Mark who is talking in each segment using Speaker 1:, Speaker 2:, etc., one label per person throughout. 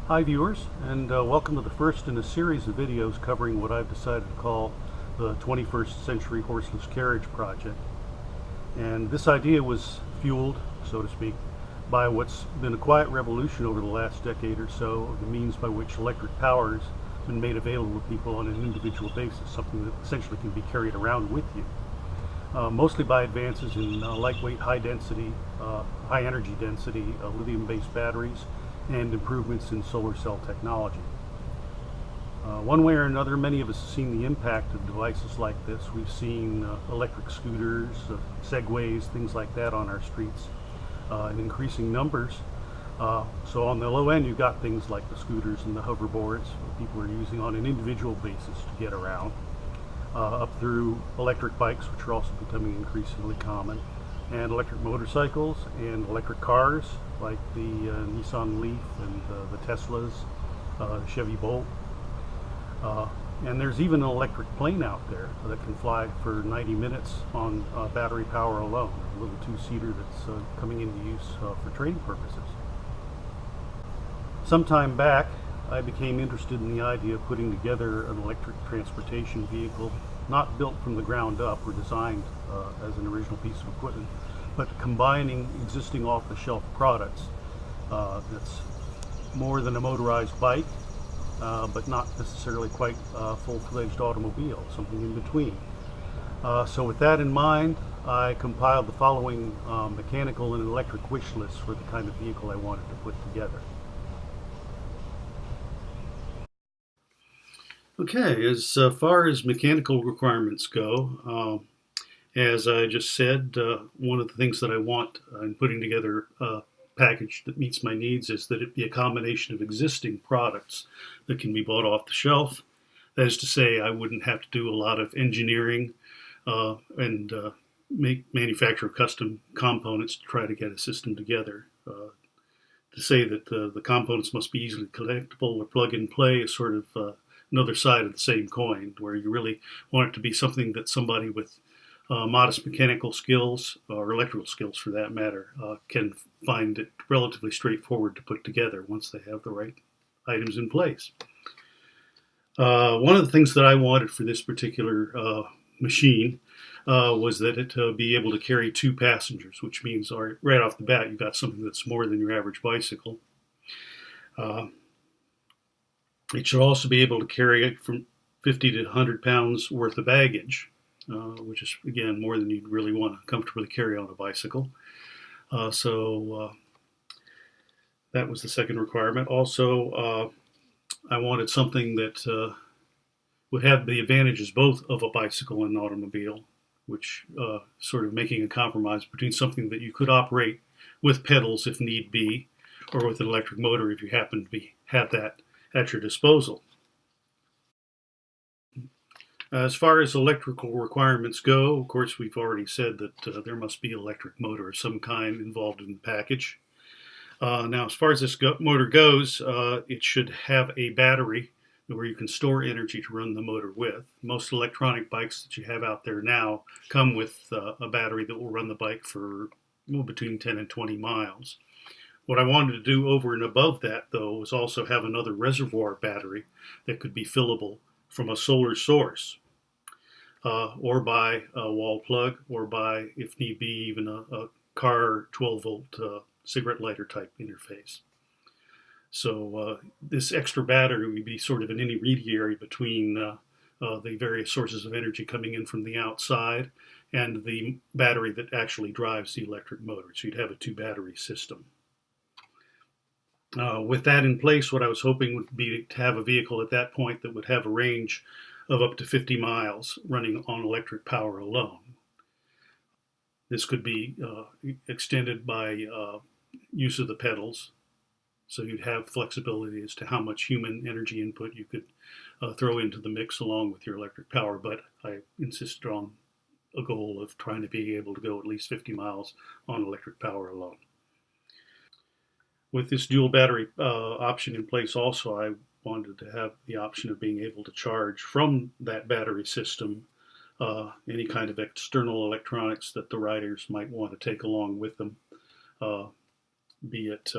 Speaker 1: Hi viewers, and welcome to the first in a series of videos covering what I've decided to call the 21st Century Horseless Carriage project. And this idea was fueled, so to speak, by what's been a quiet revolution over the last decade or so of the means by which electric power has been made available to people on an individual basis, something that essentially can be carried around with you. Mostly by advances in lightweight, high energy density lithium-based batteries and improvements in solar cell technology. One way or another, many of us have seen the impact of devices like this. We've seen electric scooters, segways, things like that on our streets in increasing numbers. So on the low end, you've got things like the scooters and the hoverboards that people are using on an individual basis to get around, up through electric bikes, which are also becoming increasingly common, and electric motorcycles and electric cars like the Nissan Leaf and the Teslas, Chevy Bolt. And there's even an electric plane out there that can fly for 90 minutes on battery power alone, a little two-seater that's coming into use for training purposes. Some time back, I became interested in the idea of putting together an electric transportation vehicle, not built from the ground up or designed as an original piece of equipment, but combining existing off-the-shelf products that's more than a motorized bike, but not necessarily quite a full-fledged automobile, something in between. So with that in mind, I compiled the following mechanical and electric wish list for the kind of vehicle I wanted to put together. Okay, as far as mechanical requirements go, as I just said, one of the things that I want in putting together a package that meets my needs is that it be a combination of existing products that can be bought off the shelf. That is to say, I wouldn't have to do a lot of engineering and manufacture custom components to try to get a system together. To say that the components must be easily collectible or plug and play is sort of another side of the same coin, where you really want it to be something that somebody with modest mechanical skills, or electrical skills for that matter, can find it relatively straightforward to put together once they have the right items in place. One of the things that I wanted for this particular machine was that it be able to carry 2 passengers, which means right off the bat you've got something that's more than your average bicycle. It should also be able to carry from 50 to 100 pounds worth of baggage, which is, again, more than you'd really want to comfortably carry on a bicycle. So that was the second requirement. Also, I wanted something that would have the advantages both of a bicycle and an automobile, which sort of making a compromise between something that you could operate with pedals if need be, or with an electric motor if you happen to have that at your disposal. As far as electrical requirements go, of course, we've already said that there must be an electric motor of some kind involved in the package. Now, as far as this motor goes, it should have a battery where you can store energy to run the motor with. Most electronic bikes that you have out there now come with a battery that will run the bike for between 10 and 20 miles. What I wanted to do over and above that, though, was also have another reservoir battery that could be fillable from a solar source, or by a wall plug, or by, if need be, even a car 12-volt cigarette lighter type interface. So this extra battery would be sort of an intermediary between the various sources of energy coming in from the outside and the battery that actually drives the electric motor. So you'd have a 2-battery system. With that in place, what I was hoping would be to have a vehicle at that point that would have a range of up to 50 miles running on electric power alone. This could be extended by use of the pedals, so you'd have flexibility as to how much human energy input you could throw into the mix along with your electric power, but I insisted on a goal of trying to be able to go at least 50 miles on electric power alone. With this dual battery option in place also, I wanted to have the option of being able to charge from that battery system any kind of external electronics that the riders might want to take along with them, be it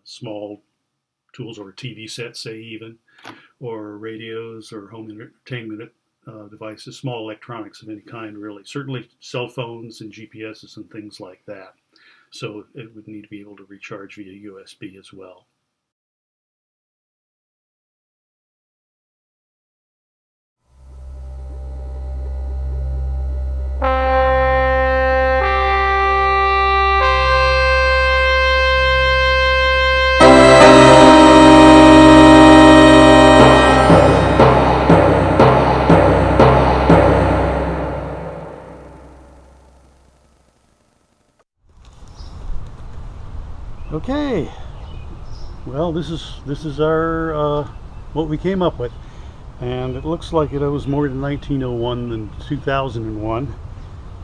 Speaker 1: small tools or a TV set, say even, or radios or home entertainment devices, small electronics of any kind really. Certainly cell phones and GPSs and things like that. So it would need to be able to recharge via USB as well. Okay, well, this is our what we came up with, and it looks like it was more in 1901 than 2001,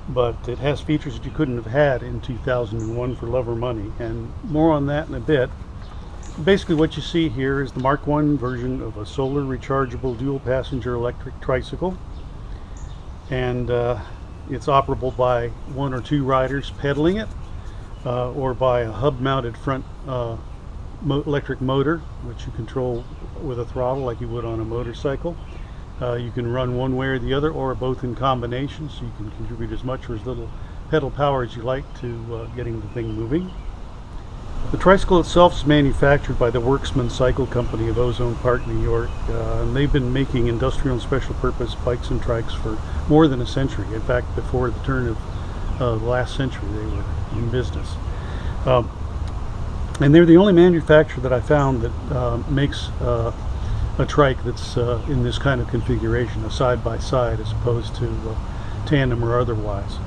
Speaker 1: but it has features that you couldn't have had in 2001 for love or money, and more on that in a bit. Basically what you see here is the Mark I version of a solar rechargeable dual passenger electric tricycle, and it's operable by one or two riders pedaling it, or by a hub-mounted front electric motor, which you control with a throttle like you would on a motorcycle. You can run one way or the other, or both in combination, so you can contribute as much or as little pedal power as you like to getting the thing moving. The tricycle itself is manufactured by the Worksman Cycle Company of Ozone Park, New York, and they've been making industrial and special purpose bikes and trikes for more than a century. In fact, before the turn of the last century they were in business. And they're the only manufacturer that I found that makes a trike that's in this kind of configuration, a side-by-side as opposed to tandem or otherwise.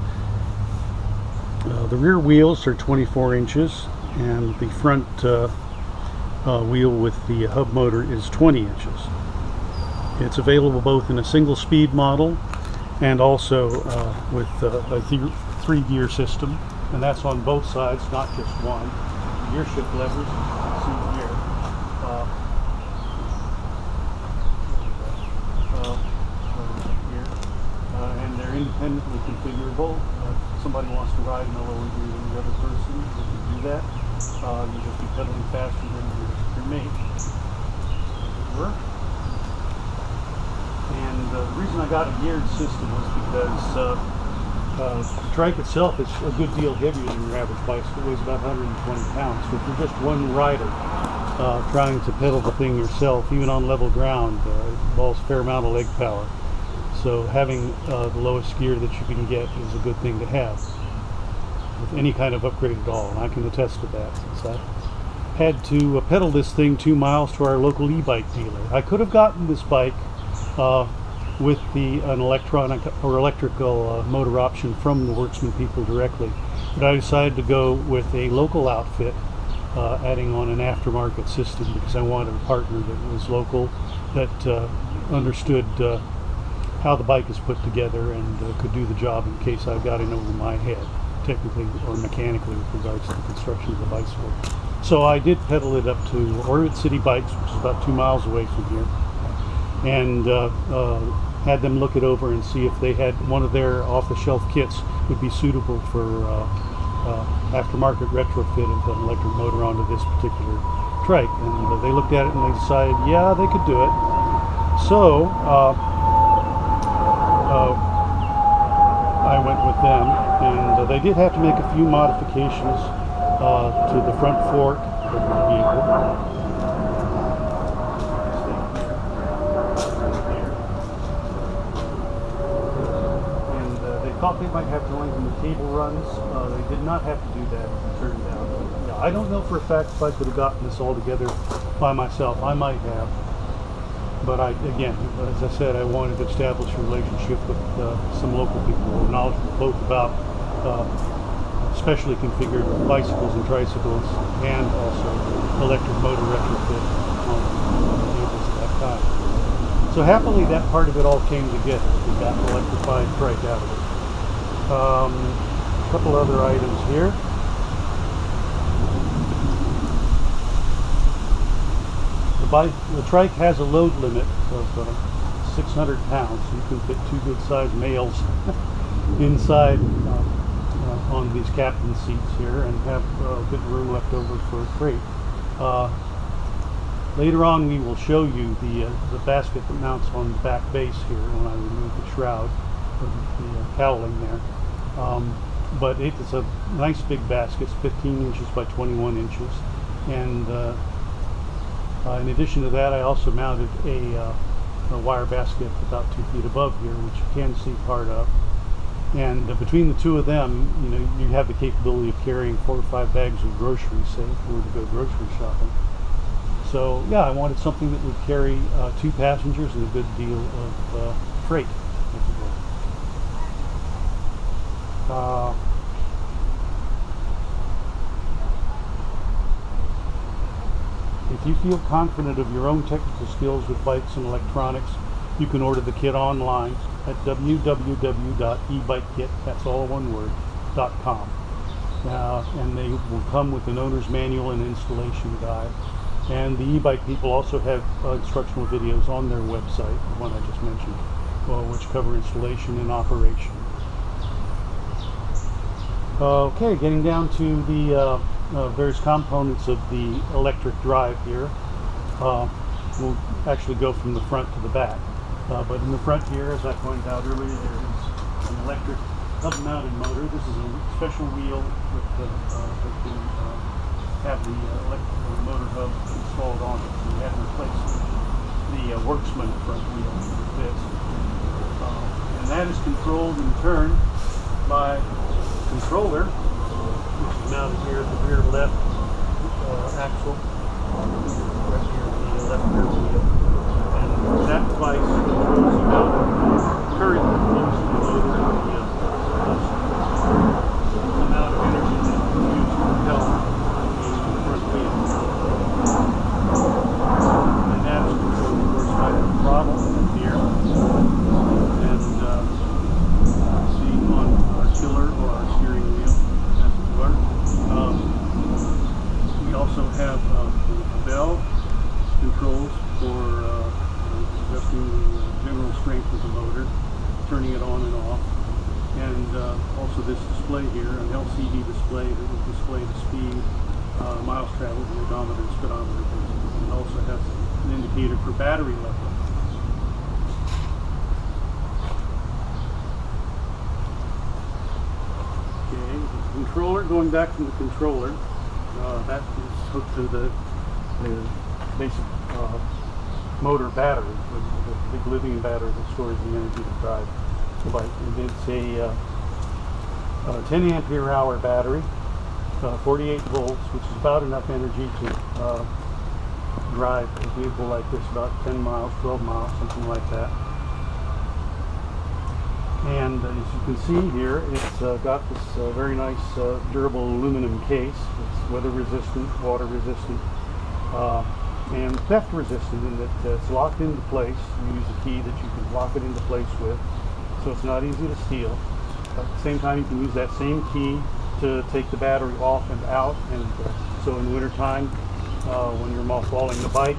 Speaker 1: The rear wheels are 24 inches and the front wheel with the hub motor is 20 inches. It's available both in a single speed model and also with a 3-gear system, and that's on both sides, not just one. Gear shift levers, you can see here. And they're independently configurable. If somebody wants to ride in a lower gear than the other person, they can do that. You just be pedaling faster than your mate. And the reason I got a geared system was because the trike itself is a good deal heavier than your average bicycle. It weighs about 120 pounds. So if you're just one rider trying to pedal the thing yourself, even on level ground, it involves a fair amount of leg power. So having the lowest gear that you can get is a good thing to have with any kind of upgrade at all, and I can attest to that, since I had to pedal this thing 2 miles to our local e-bike dealer. I could have gotten this bike with an electronic or electrical motor option from the Worksman people directly, but I decided to go with a local outfit, adding on an aftermarket system because I wanted a partner that was local, that understood how the bike is put together and could do the job in case I got in over my head, technically or mechanically, with regards to the construction of the bicycle. So I did pedal it up to Orbit City Bikes, which is about 2 miles away from here, and had them look it over and see if they had one of their off-the-shelf kits would be suitable for aftermarket retrofit of an electric motor onto this particular trike. And they looked at it and they decided, yeah, they could do it. So I went with them, and they did have to make a few modifications to the front fork of the vehicle. Thought they might have to lengthen the cable runs. They did not have to do that, as it turned out. Yeah, I don't know for a fact if I could have gotten this all together by myself. I might have. But again, as I said, I wanted to establish a relationship with some local people who are knowledgeable both about specially configured bicycles and tricycles, and also electric motor retrofit on vehicles at that time. So happily that part of it all came together. We got an electrified trike out of it. A couple other items here. The trike has a load limit of 600 pounds. So you can fit two good-sized males inside on these captain seats here, and have a bit of room left over for freight. Later on, we will show you the basket that mounts on the back base here when I remove the shroud, the cowling there. But it's a nice big basket. It's 15 inches by 21 inches, and in addition to that, I also mounted a wire basket about 2 feet above here, which you can see part of. And between the two of them, you have the capability of carrying 4 or 5 bags of groceries, say, if we were to go grocery shopping. So yeah, I wanted something that would carry 2 passengers and a good deal of freight. If you feel confident of your own technical skills with bikes and electronics, you can order the kit online at www.ebikekit, that's all one word, .com. And they will come with an owner's manual and installation guide. And the e-bike people also have instructional videos on their website, the one I just mentioned, which cover installation and operation. Okay, getting down to the various components of the electric drive here. We'll actually go from the front to the back. But in the front here, as I pointed out earlier, there is an electric hub-mounted motor. This is a special wheel that can have the electric motor hub installed on it. So we had to replace the Worksman front wheel with this. And that is controlled in turn by a controller, which is mounted here at the rear left axle, right here at the left rear wheel. And that device controls the amount of current that flows through the motor and the amount of energy that is used to propel the front wheel. And that is controlled, of course, by the throttle here. And see on our tiller or our steering wheel, as it were. We also have a bell controls for adjusting the general strength of the motor, turning it on and off, and also this display here, an LCD display that will display the speed, miles traveled, the odometer, and speedometer, and also has an indicator for battery level. Okay, the controller, going back from the controller, that is hooked to the basic motor battery, the big lithium battery that stores the energy to drive the bike. And it's a 10 ampere hour battery, 48 volts, which is about enough energy to drive a vehicle like this about 10 miles, 12 miles, something like that. And as you can see here, it's got this very nice durable aluminum case. It's weather resistant, water resistant, and theft resistant in that it's locked into place. You use a key that you can lock it into place with, so it's not easy to steal. At the same time, you can use that same key to take the battery off and out, and so in winter time, when you're mothballing the bike,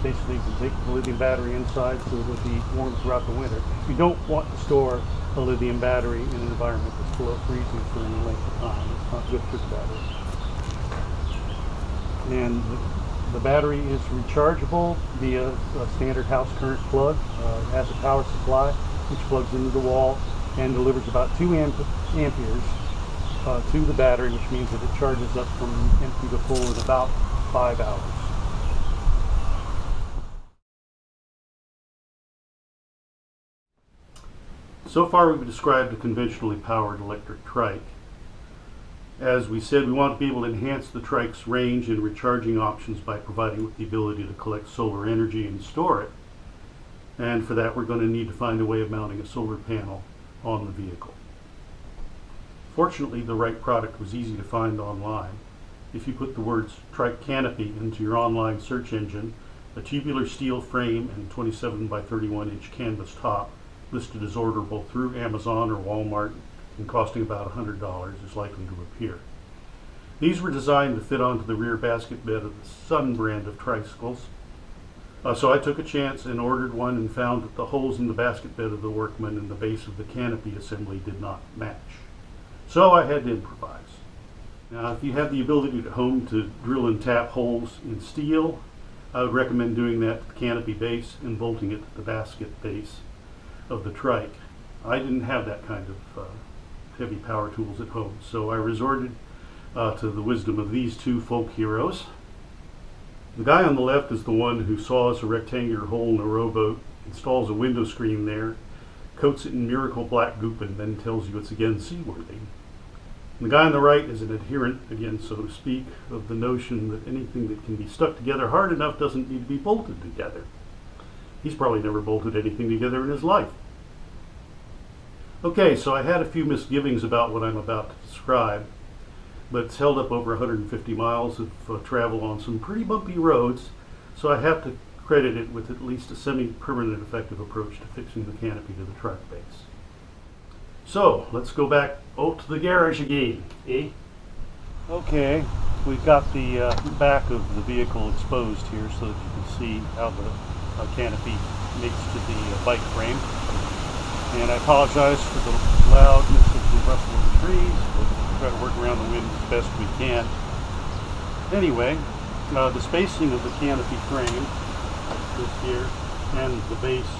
Speaker 1: basically you can take the lithium battery inside so it will be warm throughout the winter. You don't want to store a lithium battery in an environment that's below freezing for any length of time. It's not good for the battery. And the battery is rechargeable via a standard house current plug. It has a power supply which plugs into the wall and delivers about 2 amperes to the battery, which means that it charges up from empty to full in about 5 hours. So far we've described a conventionally powered electric trike. As we said, we want to be able to enhance the trike's range and recharging options by providing it with the ability to collect solar energy and store it. And for that, we're going to need to find a way of mounting a solar panel on the vehicle. Fortunately, the right product was easy to find online. If you put the words trike canopy into your online search engine, a tubular steel frame and 27 by 31 inch canvas top listed as orderable through Amazon or Walmart and costing about $100 is likely to appear. These were designed to fit onto the rear basket bed of the Sun brand of tricycles. So I took a chance and ordered one and found that the holes in the basket bed of the Workman and the base of the canopy assembly did not match. So I had to improvise. Now, if you have the ability at home to drill and tap holes in steel, I would recommend doing that to the canopy base and bolting it to the basket base of the trike. I didn't have that kind of heavy power tools at home, so I resorted to the wisdom of these two folk heroes. The guy on the left is the one who saws a rectangular hole in a rowboat, installs a window screen there, coats it in miracle black goop, and then tells you it's again seaworthy. And the guy on the right is an adherent, again so to speak, of the notion that anything that can be stuck together hard enough doesn't need to be bolted together. He's probably never bolted anything together in his life. Okay, so I had a few misgivings about what I'm about to describe, but it's held up over 150 miles of travel on some pretty bumpy roads, so I have to credit it with at least a semi-permanent effective approach to fixing the canopy to the trike base. So, let's go back to the garage again, eh? Okay, we've got the back of the vehicle exposed here so that you can see how the canopy makes to the bike frame. And I apologize for the loudness of the rustle of the trees, but we'll try to work around the wind as best we can. Anyway, the spacing of the canopy frame, this here, and the base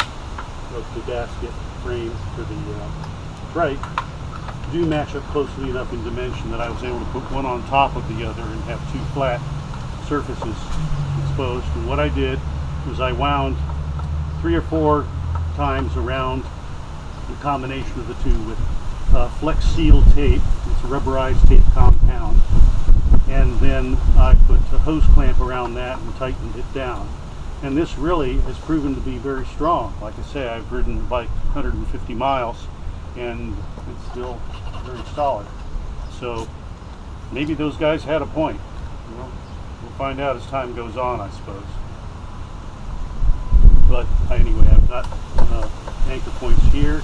Speaker 1: of the gasket frame for the trike do match up closely enough in dimension that I was able to put one on top of the other and have two flat surfaces exposed. And what I did was I wound 3 or 4 times around the combination of the two with Flex Seal tape. It's a rubberized tape compound, and then I put a hose clamp around that and tightened it down. And this really has proven to be very strong. Like I say, I've ridden the bike 150 miles and it's still very solid. So maybe those guys had a point. Well, we'll find out as time goes on, I suppose. But anyway, I've got anchor points here,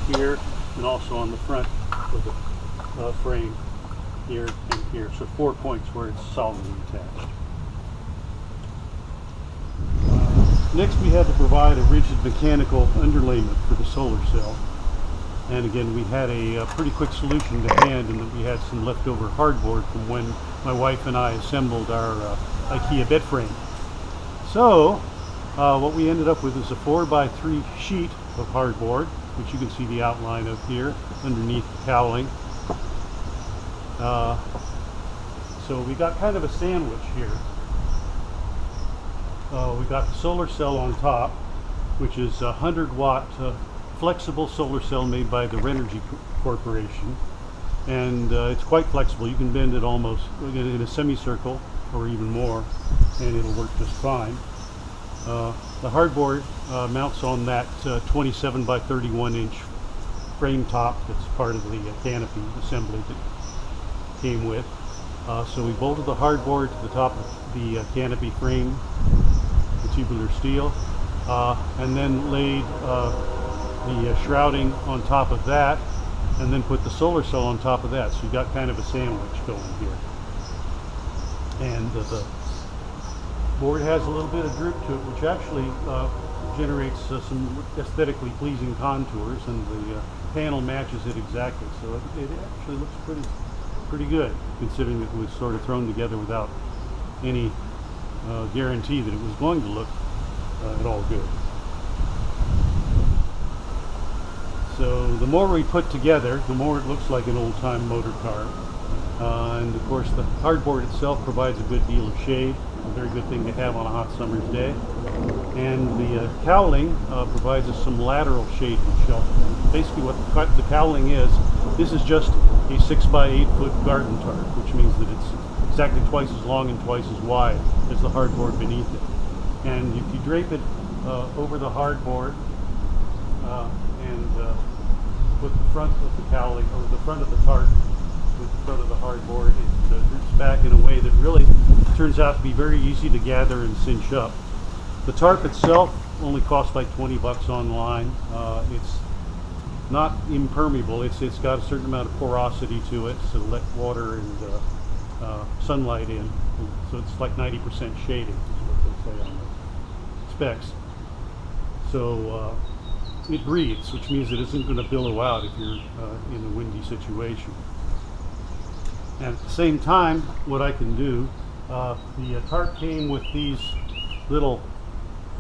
Speaker 1: and also on the front of the frame here and here. So 4 points where it's solidly attached. Next, we had to provide a rigid mechanical underlayment for the solar cell. And again, we had a pretty quick solution to hand in that we had some leftover hardboard from when my wife and I assembled our IKEA bed frame. So, what we ended up with is a 4x3 sheet of hardboard, which you can see the outline of here underneath the cowling. So we got kind of a sandwich here. We got the solar cell on top, which is a 100-watt flexible solar cell made by the Renergy Corporation, and it's quite flexible. You can bend it almost in a semicircle or even more, and it'll work just fine. The hardboard mounts on that 27 by 31 inch frame top that's part of the canopy assembly that came with. So we bolted the hardboard to the top of the canopy frame, the tubular steel, and then laid the shrouding on top of that, and then put the solar cell on top of that. So you got kind of a sandwich going here. And the board has a little bit of droop to it, which actually generates some aesthetically pleasing contours, and the panel matches it exactly. So it actually looks pretty good, considering it was sort of thrown together without any guarantee that it was going to look at all good. So the more we put together, the more it looks like an old-time motor car. And of course the hardboard itself provides a good deal of shade, a very good thing to have on a hot summer's day. And the cowling provides us some lateral shade and shelter. Basically what the cowling is, this is just a 6 by 8 foot garden tarp, which means that it's exactly twice as long and twice as wide as the hardboard beneath it. And if you drape it over the hardboard and put the front of the cowling, or the front of the tarp with the front of the hardboard, it droops back in a way that really turns out to be very easy to gather and cinch up. The tarp itself only costs like 20 bucks online. It's not impermeable. It's got a certain amount of porosity to it, so let water and sunlight in. So it's like 90% shading, is what they say on the specs. So it breathes, which means it isn't going to billow out if you're in a windy situation. And at the same time, what I can do, the tarp came with these little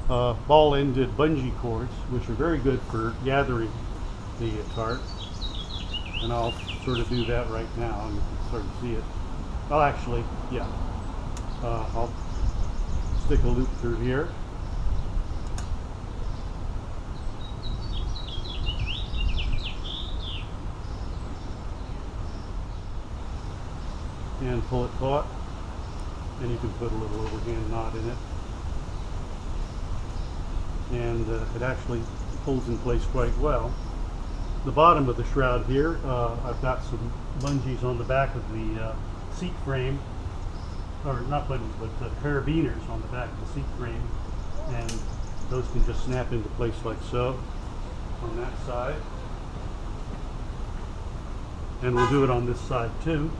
Speaker 1: ball-ended bungee cords, which are very good for gathering the tarp. And I'll sort of do that right now, and you can sort of see it. Well, actually, yeah. I'll stick a loop through here. And pull it taut, and you can put a little overhand knot in it. And it actually holds in place quite well. The bottom of the shroud here, I've got some bungees on the back of the seat frame, or not bungees, but carabiners on the back of the seat frame, and those can just snap into place like so on that side. And we'll do it on this side too.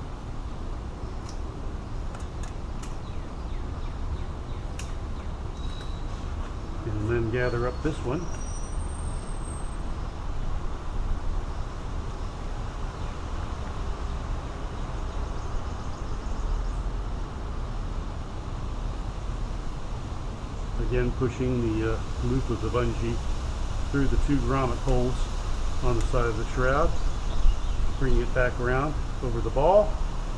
Speaker 1: And then gather up this one. Again, pushing the loop of the bungee through the two grommet holes on the side of the shroud, bringing it back around over the ball,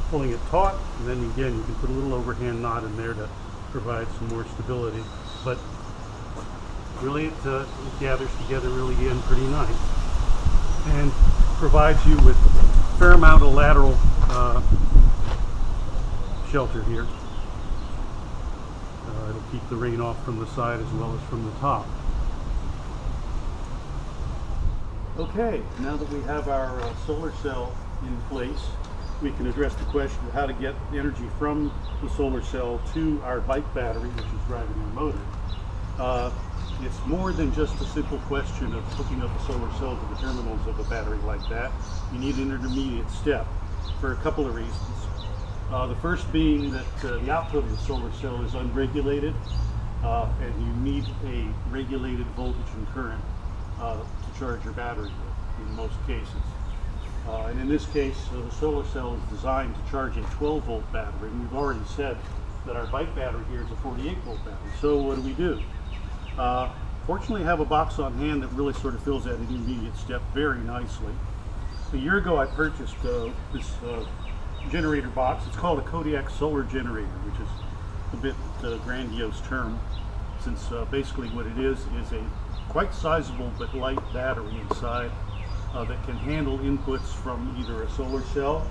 Speaker 1: pulling it taut, and then again you can put a little overhand knot in there to provide some more stability. But really it gathers together really in pretty nice and provides you with a fair amount of lateral shelter here. It'll keep the rain off from the side as well as from the top. Okay, now that we have our solar cell in place, we can address the question of how to get energy from the solar cell to our bike battery, which is driving our motor. It's more than just a simple question of hooking up a solar cell to the terminals of a battery like that. You need an intermediate step for a couple of reasons. The first being that the output of the solar cell is unregulated, and you need a regulated voltage and current to charge your battery with, in most cases. And in this case, the solar cell is designed to charge a 12-volt battery, and we've already said that our bike battery here is a 48-volt battery. So what do? Fortunately, I have a box on hand that really sort of fills that intermediate step very nicely. A year ago, I purchased this generator box. It's called a Kodiak solar generator, which is a bit grandiose term, since basically what it is a quite sizable but light battery inside that can handle inputs from either a solar cell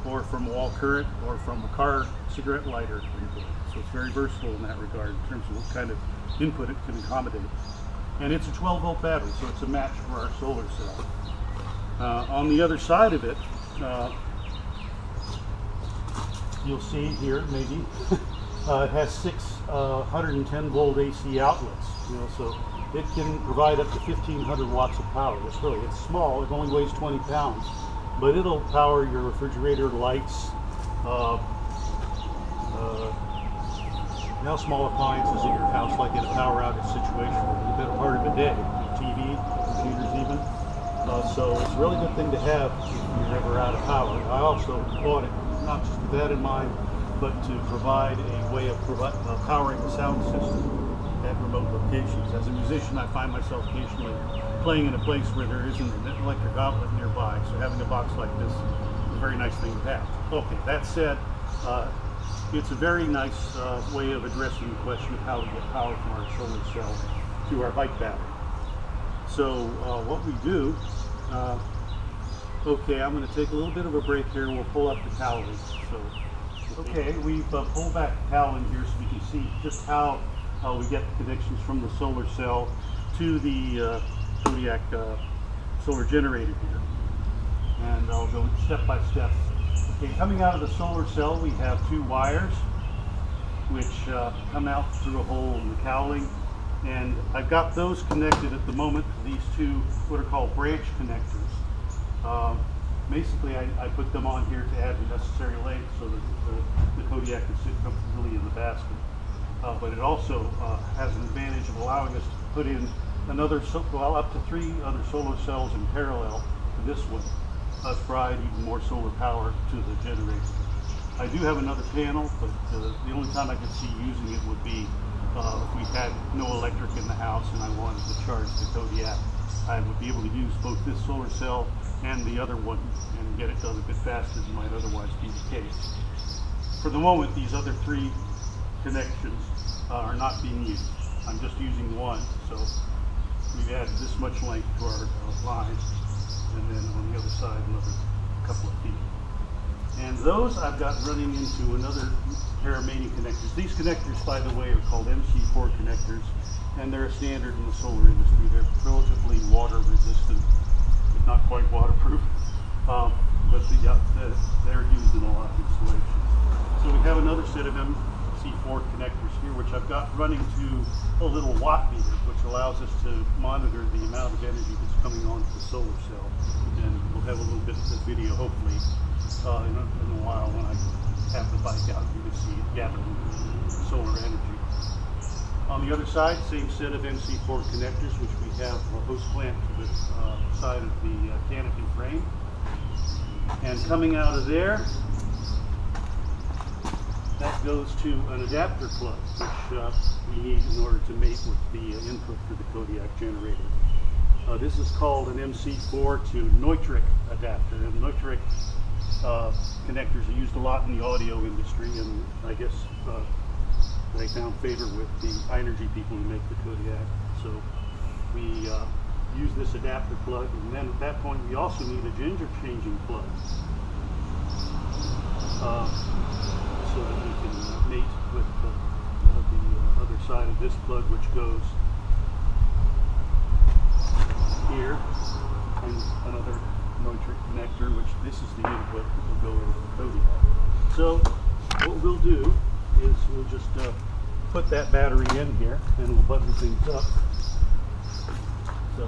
Speaker 1: or from wall current or from a car cigarette lighter input. So it's very versatile in that regard in terms of what kind of input it can accommodate. And it's a 12-volt battery, so it's a match for our solar cell. On the other side of it, you'll see here, maybe, it has 6 110-volt AC outlets. So it can provide up to 1,500 watts of power. It's small. It only weighs 20 pounds, but it'll power your refrigerator, lights, now small appliances in your house, like in a power outage situation, a bit part of a day, TV, computers even. So it's a really good thing to have if you're ever out of power. I also bought it not just with that in mind, but to provide a way of powering the sound system at remote locations. As a musician, I find myself occasionally playing in a place where there isn't an electric outlet nearby, so having a box like this is a very nice thing to have. Okay, that said, it's a very nice way of addressing the question of how to get power from our solar cell to our bike battery. So what we do, okay, I'm going to take a little bit of a break here and we'll pull up the cowling. So, okay, we've pulled back the cowling here so we can see just how we get the connections from the solar cell to the Kodiak solar generator here. And I'll go step by step. Okay, coming out of the solar cell, we have 2 wires which come out through a hole in the cowling, and I've got those connected at the moment to these 2 what are called branch connectors. Basically, I put them on here to add the necessary length so that the Kodiak can sit comfortably in the basket. But it also has an advantage of allowing us to put in up to 3 other solar cells in parallel to this one, provide even more solar power to the generator. I do have another panel, but the only time I could see using it would be if we had no electric in the house and I wanted to charge the Kodiak. I would be able to use both this solar cell and the other one and get it done a bit faster than might otherwise be the case. For the moment, these other 3 connections are not being used. I'm just using one, so we've added this much length to our line, and then on the other side another couple of feet. And those I've got running into another pair of mating connectors. These connectors, by the way, are called MC4 connectors, and they're a standard in the solar industry. They're relatively water resistant, but not quite waterproof. But they're used in a lot of installations. So we have another set of MC4 connectors here, which I've got running to a little watt meter, which allows us to monitor the amount of energy that's coming onto the solar cell. And we'll have a little bit of video, hopefully, in a while when I have the bike out. You can see it gathering solar energy. On the other side, same set of MC4 connectors, which we have a hose clamp to the side of the canopy frame. And coming out of there, that goes to an adapter plug, which we need in order to mate with the input for the Kodiak generator. This is called an MC4 to Neutrik adapter, and Neutrik connectors are used a lot in the audio industry, and I guess they found favor with the energy people who make the Kodiak. So we use this adapter plug, and then at that point we also need a ginger changing plug so that we can mate with the other side of this plug, which goes here, and another Neutrik connector, which this is the input that will go over the Kodiak. So what we'll do is we'll just put that battery in here and we'll button things up. So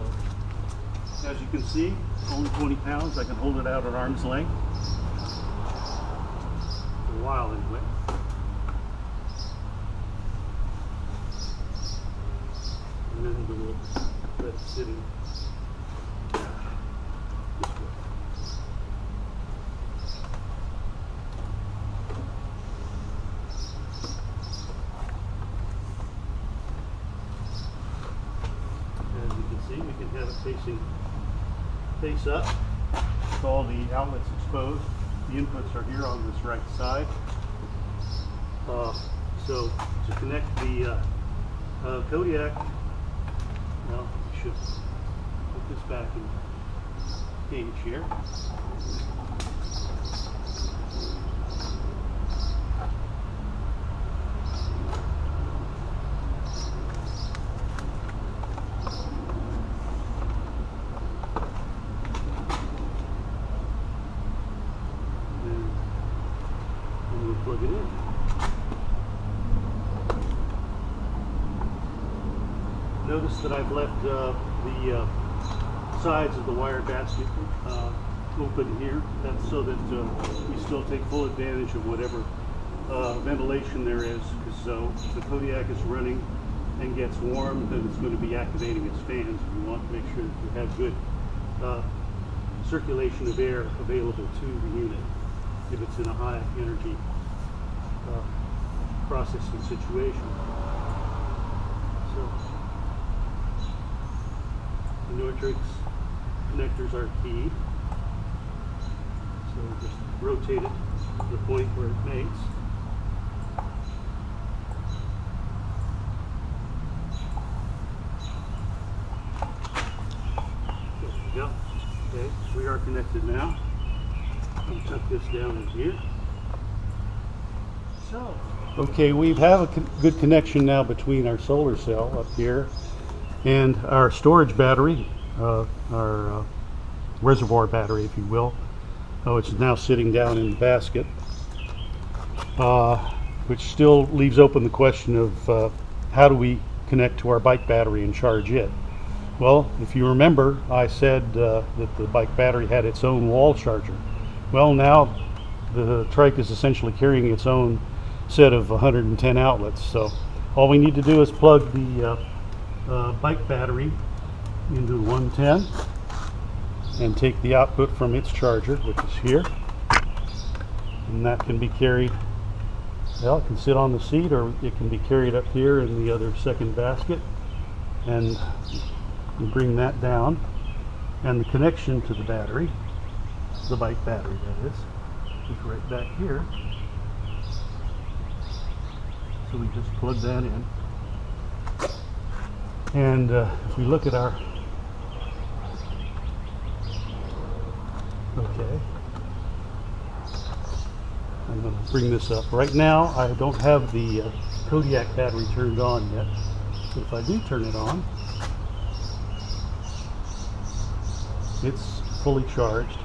Speaker 1: as you can see, only 20 pounds. I can hold it out at arm's length for a while anyway. And then we'll let it sit in. We can have it facing face up with all the outlets exposed. The inputs are here on this right side. So to connect the Kodiak, well, we should put this back in cage here. Plug it in. Notice that I've left the sides of the wire basket open here. That's so that we still take full advantage of whatever ventilation there is, because if the Kodiak is running and gets warm, then it's going to be activating its fans. We want to make sure that you have good circulation of air available to the unit if it's in a high energy processing situation. So the Neutrik connectors are key. So just rotate it to the point where it mates. There we go. Okay, we are connected now. I'll tuck this down in here. So, okay, we have a good connection now between our solar cell up here and our storage battery, our reservoir battery, if you will. Oh, it's now sitting down in the basket, which still leaves open the question of how do we connect to our bike battery and charge it. Well, if you remember, I said that the bike battery had its own wall charger. Well, now the trike is essentially carrying its own set of 110 outlets. So all we need to do is plug the bike battery into 110 and take the output from its charger, which is here, and that can be carried, well, it can sit on the seat or it can be carried up here in the other second basket, and you bring that down, and the connection to the battery, the bike battery that is right back here. So we just plug that in, and if we look at our, okay, I'm going to bring this up. Right now I don't have the Kodiak battery turned on yet, but if I do turn it on, it's fully charged.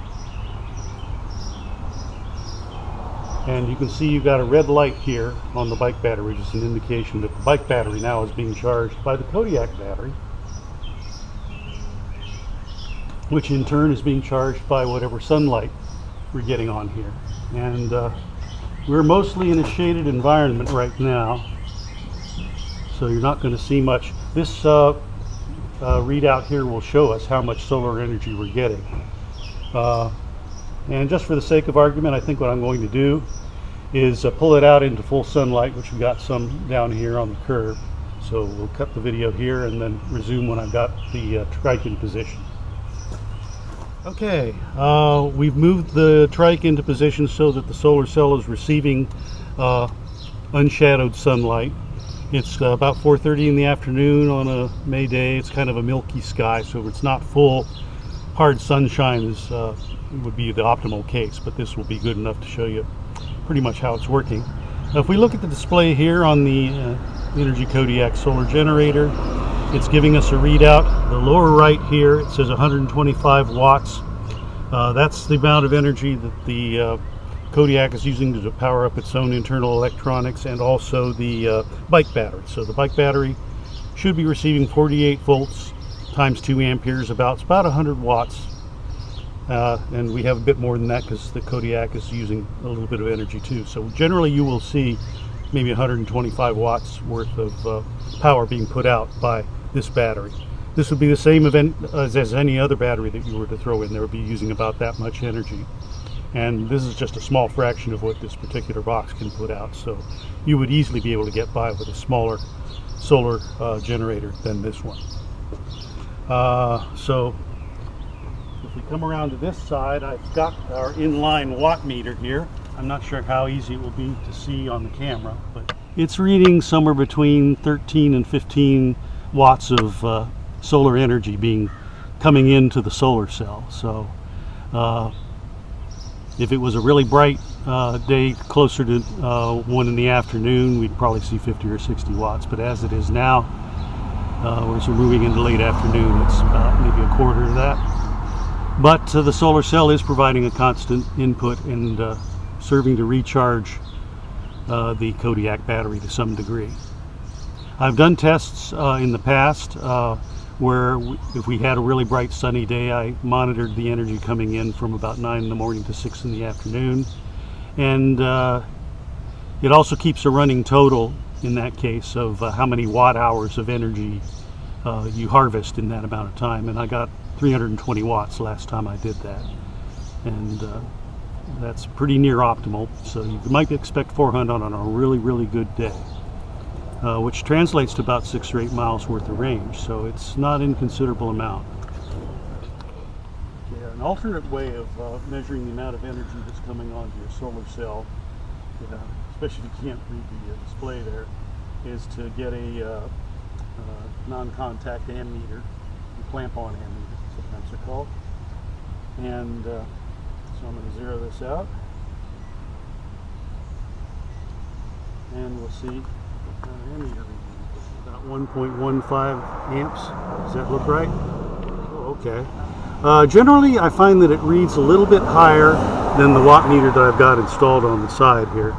Speaker 1: And you can see you've got a red light here on the bike battery, which is an indication that the bike battery now is being charged by the Kodiak battery, which in turn is being charged by whatever sunlight we're getting on here. And we're mostly in a shaded environment right now, so you're not going to see much. This readout here will show us how much solar energy we're getting. And just for the sake of argument, I think what I'm going to do is pull it out into full sunlight, which we got some down here on the curb. So we'll cut the video here and then resume when I've got the trike in position. Okay, we've moved the trike into position so that the solar cell is receiving unshadowed sunlight. It's about 4:30 in the afternoon on a May day. It's kind of a milky sky, so it's not full hard sunshine is would be the optimal case, but this will be good enough to show you pretty much how it's working. Now, if we look at the display here on the Energy Kodiak solar generator, it's giving us a readout. The lower right here, it says 125 watts. That's the amount of energy that the Kodiak is using to power up its own internal electronics and also the bike battery. So the bike battery should be receiving 48 volts times 2 amperes, it's about 100 watts. And we have a bit more than that because the Kodiak is using a little bit of energy too. So generally you will see maybe 125 watts worth of power being put out by this battery. This would be the same event as any other battery that you were to throw in. They would be using about that much energy. And this is just a small fraction of what this particular box can put out. So you would easily be able to get by with a smaller solar generator than this one. So if we come around to this side, I've got our inline watt meter here. I'm not sure how easy it will be to see on the camera, but it's reading somewhere between 13 and 15 watts of solar energy coming into the solar cell. So if it was a really bright day closer to 1 in the afternoon, we'd probably see 50 or 60 watts. But as it is now, as we're moving into late afternoon, it's about maybe a quarter of that. But the solar cell is providing a constant input and serving to recharge the Kodiak battery to some degree. I've done tests in the past where if we had a really bright sunny day, I monitored the energy coming in from about 9 in the morning to 6 in the afternoon. And it also keeps a running total in that case of how many watt hours of energy you harvest in that amount of time. And I got 320 watts last time I did that. And that's pretty near optimal. So you might expect 400 on a really, really good day. Which translates to about 6 or 8 miles worth of range, so it's not an inconsiderable amount. Yeah, an alternate way of measuring the amount of energy that's coming onto your solar cell, especially if you can't read the display there, is to get a non-contact ammeter, a clamp-on ammeter, sometimes they're called. And so I'm going to zero this out, and we'll see. About 1.15 amps. Does that look right? Oh, okay. Generally, I find that it reads a little bit higher than the watt meter that I've got installed on the side here,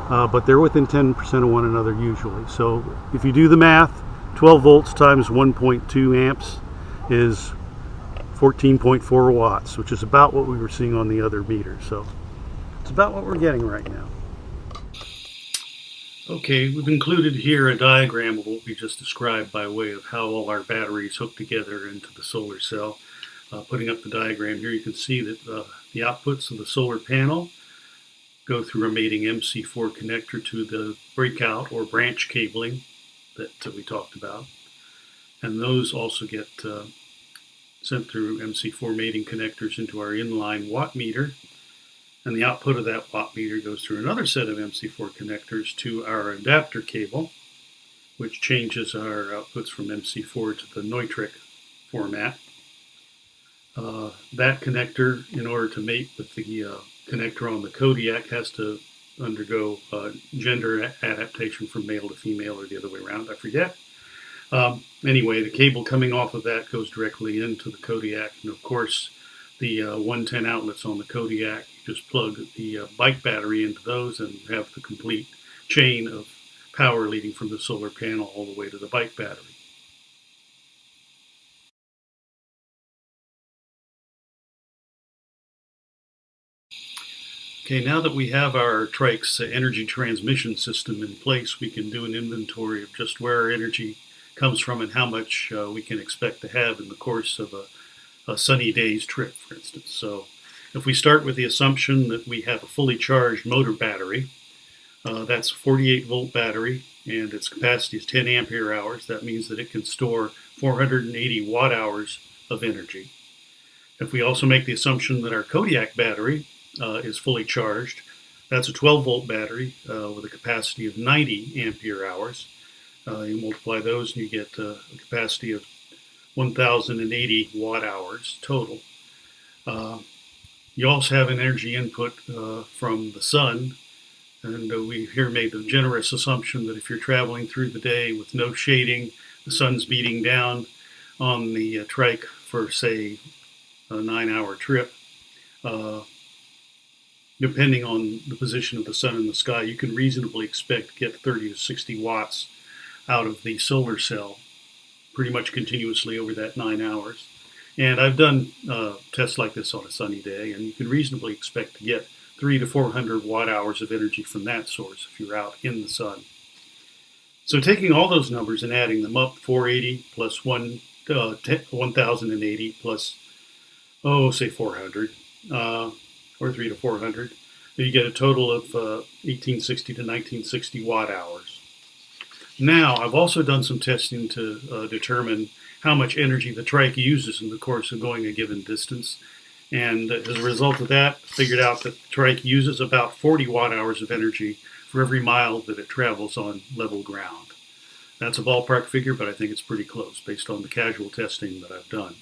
Speaker 1: but they're within 10% of one another usually. So if you do the math, 12 volts times 1.2 amps is 14.4 watts, which is about what we were seeing on the other meter. So it's about what we're getting right now. Okay, we've included here a diagram of what we just described by way of how all our batteries hook together into the solar cell. Putting up the diagram here, you can see that the outputs of the solar panel go through a mating MC4 connector to the breakout or branch cabling that we talked about. And those also get sent through MC4 mating connectors into our inline watt meter. And the output of that watt meter goes through another set of MC4 connectors to our adapter cable, which changes our outputs from MC4 to the Neutrik format. That connector, in order to mate with the connector on the Kodiak, has to undergo gender adaptation from male to female or the other way around, I forget. Anyway, the cable coming off of that goes directly into the Kodiak, and of course the 110 outlets on the Kodiak, you just plug the bike battery into those and have the complete chain of power leading from the solar panel all the way to the bike battery. Okay, now that we have our trike's energy transmission system in place, we can do an inventory of just where our energy comes from and how much we can expect to have in the course of a sunny day's trip, for instance. So if we start with the assumption that we have a fully charged motor battery, that's a 48 volt battery and its capacity is 10 ampere hours. That means that it can store 480 watt hours of energy. If we also make the assumption that our Kodiak battery is fully charged, that's a 12 volt battery with a capacity of 90 ampere hours. You multiply those and you get a capacity of 1080 watt hours total. You also have an energy input from the sun, and we here made the generous assumption that if you're traveling through the day with no shading, the sun's beating down on the trike for, say, a 9-hour trip, depending on the position of the sun in the sky, you can reasonably expect to get 30 to 60 watts out of the solar cell pretty much continuously over that 9 hours. And I've done tests like this on a sunny day, and you can reasonably expect to get 300 to 400 watt hours of energy from that source if you're out in the sun. So taking all those numbers and adding them up, 480 plus 1080 plus, say 400, or 3 to 400, you get a total of 1860 to 1960 watt hours. Now, I've also done some testing to determine how much energy the trike uses in the course of going a given distance. And as a result of that, figured out that the trike uses about 40 watt hours of energy for every mile that it travels on level ground. That's a ballpark figure, but I think it's pretty close based on the casual testing that I've done.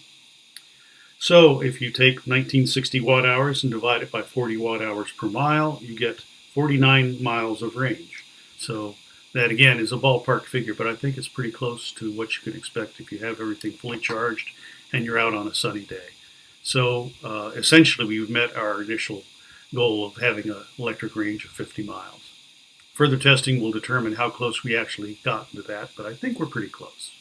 Speaker 1: So if you take 1960 watt hours and divide it by 40 watt hours per mile, you get 49 miles of range. So that again is a ballpark figure, but I think it's pretty close to what you can expect if you have everything fully charged and you're out on a sunny day. So essentially we've met our initial goal of having an electric range of 50 miles. Further testing will determine how close we actually got to that, but I think we're pretty close.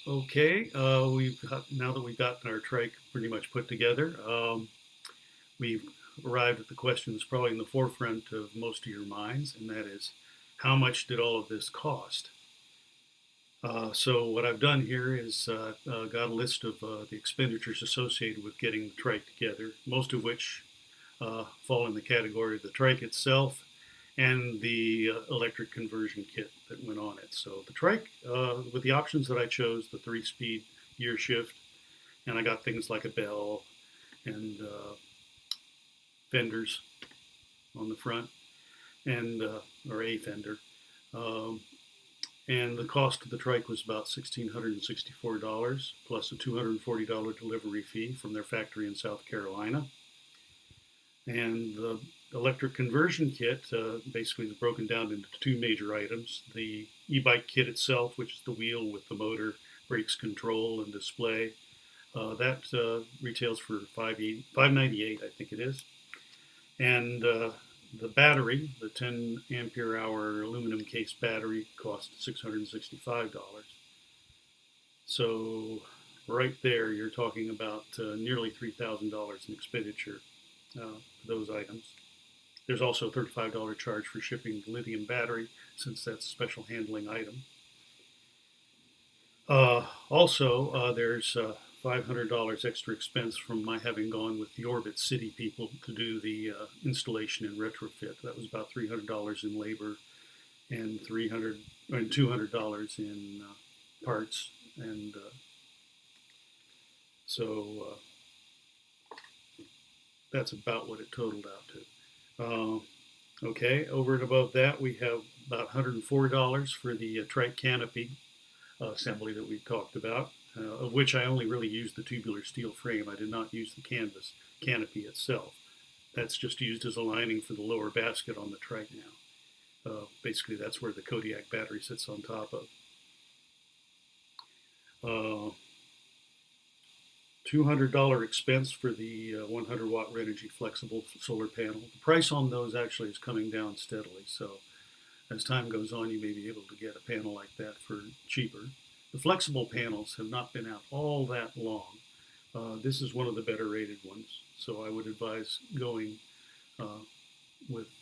Speaker 1: Okay, now that we've gotten our trike pretty much put together, we've arrived at the question that's probably in the forefront of most of your minds, and that is, how much did all of this cost? So what I've done here is got a list of the expenditures associated with getting the trike together, most of which fall in the category of the trike itself and the electric conversion kit that went on it. So the trike, with the options that I chose, the 3-speed gear shift, and I got things like a bell and fenders on the front, and or a fender. And the cost of the trike was about $1,664 plus a $240 delivery fee from their factory in South Carolina. And the electric conversion kit basically is broken down into two major items. The e-bike kit itself, which is the wheel with the motor, brakes control, and display. That retails for $598, I think it is. And the battery, the 10 ampere hour aluminum case battery, cost $665. So right there, you're talking about nearly $3,000 in expenditure for those items. There's also a $35 charge for shipping the lithium battery, since that's a special handling item. Also, there's $500 extra expense from my having gone with the Orbit City people to do the installation and retrofit. That was about $300 in labor and $200 in parts, and so that's about what it totaled out to. Okay, over and above that, we have about $104 for the trike canopy assembly that we talked about, of which I only really used the tubular steel frame. I did not use the canvas canopy itself. That's just used as a lining for the lower basket on the trike now. Basically, that's where the Kodiak battery sits on top of. $200 expense for the 100 watt Renogy flexible solar panel. The price on those actually is coming down steadily, so as time goes on, you may be able to get a panel like that for cheaper. The flexible panels have not been out all that long. This is one of the better rated ones, so I would advise going with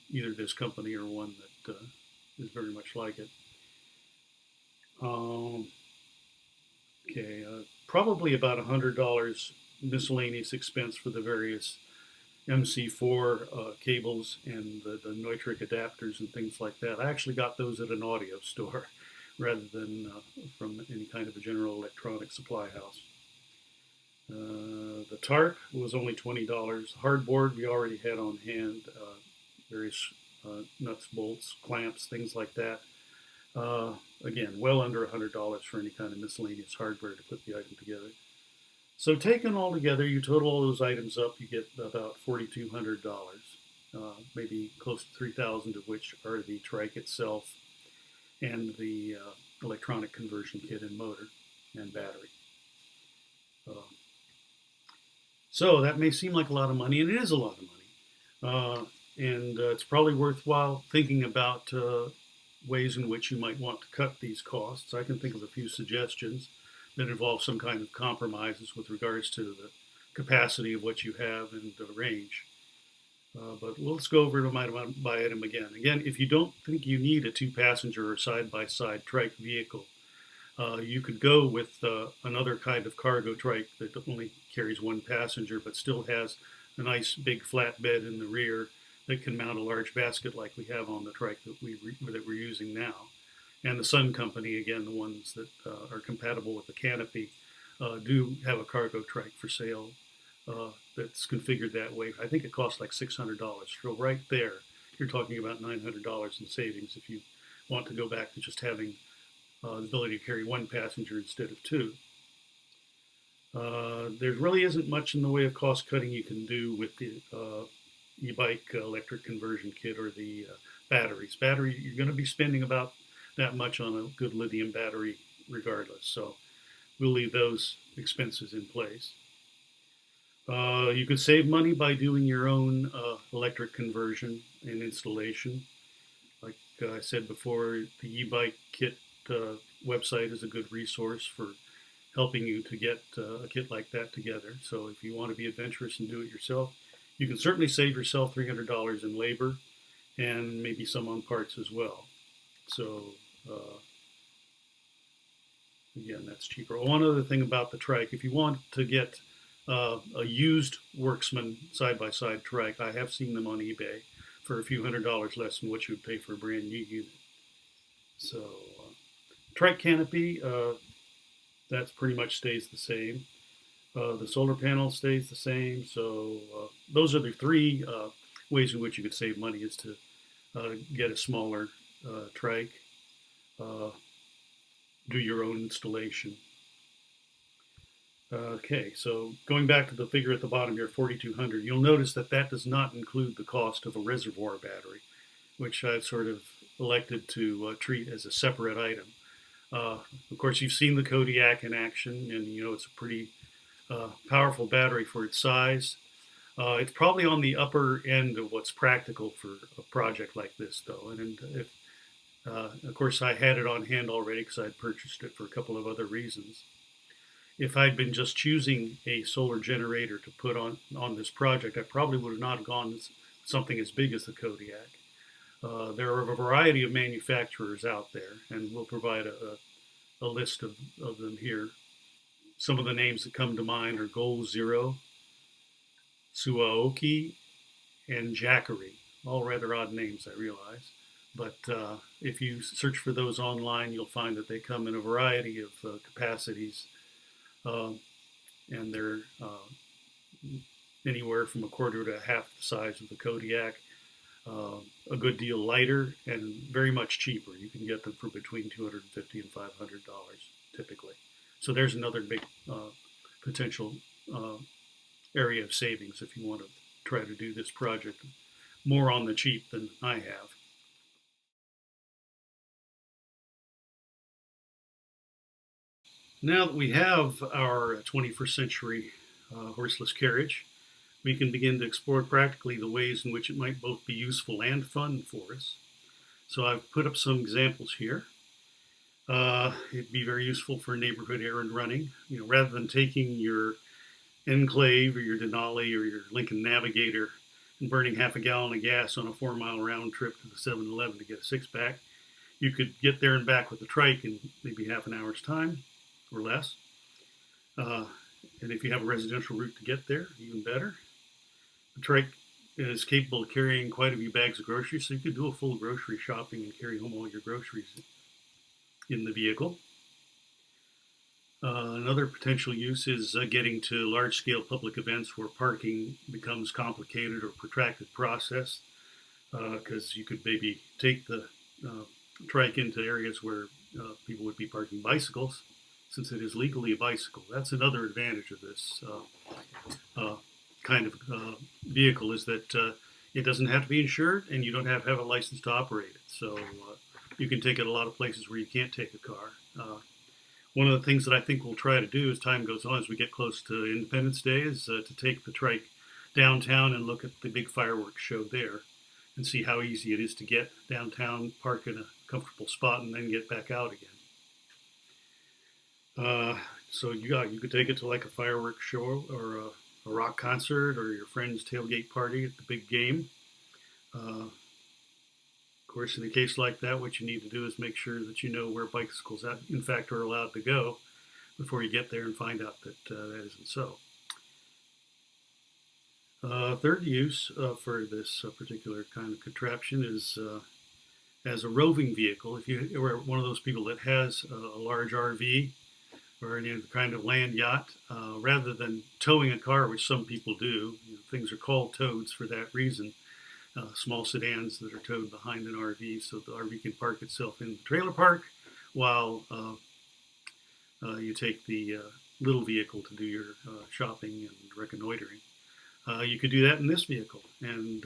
Speaker 1: either this company or one that is very much like it. Okay, probably about $100 miscellaneous expense for the various MC4 cables and the Neutrik adapters and things like that. I actually got those at an audio store rather than from any kind of a general electronic supply house. The tarp was only $20. Hardboard we already had on hand, various nuts, bolts, clamps, things like that. Again, well under $100 for any kind of miscellaneous hardware to put the item together. So taken all together, you total all those items up, you get about $4,200, maybe close to $3,000 of which are the trike itself and the electronic conversion kit and motor and battery. So that may seem like a lot of money, and it is a lot of money. And it's probably worthwhile thinking about ways in which you might want to cut these costs. I can think of a few suggestions that involve some kind of compromises with regards to the capacity of what you have and the range. But let's go over them item by item again. Again, if you don't think you need a two-passenger or side-by-side trike vehicle, you could go with another kind of cargo trike that only carries one passenger but still has a nice big flat bed in the rear that can mount a large basket like we have on the trike that we're using now. And the Sun Company, again, the ones that are compatible with the canopy, do have a cargo trike for sale that's configured that way. I think it costs like $600. So right there, you're talking about $900 in savings if you want to go back to just having the ability to carry one passenger instead of two. There really isn't much in the way of cost cutting you can do with the e-bike electric conversion kit or the batteries. Battery, you're going to be spending about that much on a good lithium battery regardless. So we'll leave those expenses in place. You could save money by doing your own electric conversion and installation. Like I said before, the e-bike kit website is a good resource for helping you to get a kit like that together. So if you want to be adventurous and do it yourself, you can certainly save yourself $300 in labor and maybe some on parts as well. So again, that's cheaper. One other thing about the trike, if you want to get a used Worksman side-by-side trike, I have seen them on eBay for a few $100s less than what you would pay for a brand new unit. So trike canopy, that pretty much stays the same. The solar panel stays the same. So those are the three ways in which you could save money, is to get a smaller trike, do your own installation. Okay, so going back to the figure at the bottom here, 4,200, you'll notice that that does not include the cost of a reservoir battery, which I've sort of elected to treat as a separate item. Of course, you've seen the Kodiak in action, and you know it's a pretty powerful battery for its size. It's probably on the upper end of what's practical for a project like this, though. And if, of course, I had it on hand already because I had purchased it for a couple of other reasons. if I'd been just choosing a solar generator to put on this project, I probably would have not gone something as big as the Kodiak. There are a variety of manufacturers out there, and we'll provide a list of them here. Some of the names that come to mind are Goal Zero, Suaoki, and Jackery. All rather odd names, I realize. But if you search for those online, you'll find that they come in a variety of capacities, and they're anywhere from a quarter to half the size of the Kodiak, a good deal lighter, and very much cheaper. You can get them for between $250 and $500 typically. So there's another big potential area of savings if you want to try to do this project more on the cheap than I have. Now that we have our 21st century horseless carriage, we can begin to explore practically the ways in which it might both be useful and fun for us. So I've put up some examples here. It'd be very useful for neighborhood errand running. You know, rather than taking your Enclave or your Denali or your Lincoln Navigator and burning half a gallon of gas on a 4-mile round trip to the 7-Eleven to get a six-pack, you could get there and back with the trike in maybe half an hour's time or less. And if you have a residential route to get there, even better. The trike is capable of carrying quite a few bags of groceries, so you could do a full grocery shopping and carry home all your groceries in the vehicle. Another potential use is getting to large-scale public events where parking becomes complicated or protracted process, because you could maybe take the trike into areas where people would be parking bicycles, since it is legally a bicycle. That's another advantage of this kind of vehicle, is that it doesn't have to be insured and you don't have to have a license to operate it. So you can take it a lot of places where you can't take a car. One of the things that I think we'll try to do as time goes on, as we get close to Independence Day, is to take the trike downtown and look at the big fireworks show there and see how easy it is to get downtown, park in a comfortable spot, and then get back out again. So you could take it to like a fireworks show or a rock concert or your friend's tailgate party at the big game. Of course, in a case like that, what you need to do is make sure that you know where bicycles, in fact, are allowed to go before you get there and find out that that isn't so. Third use for this particular kind of contraption is as a roving vehicle. If you are one of those people that has a large RV or any other kind of land yacht, rather than towing a car, which some people do, things are called tows for that reason. Small sedans that are towed behind an RV, so the RV can park itself in the trailer park while you take the little vehicle to do your shopping and reconnoitering. You could do that in this vehicle, and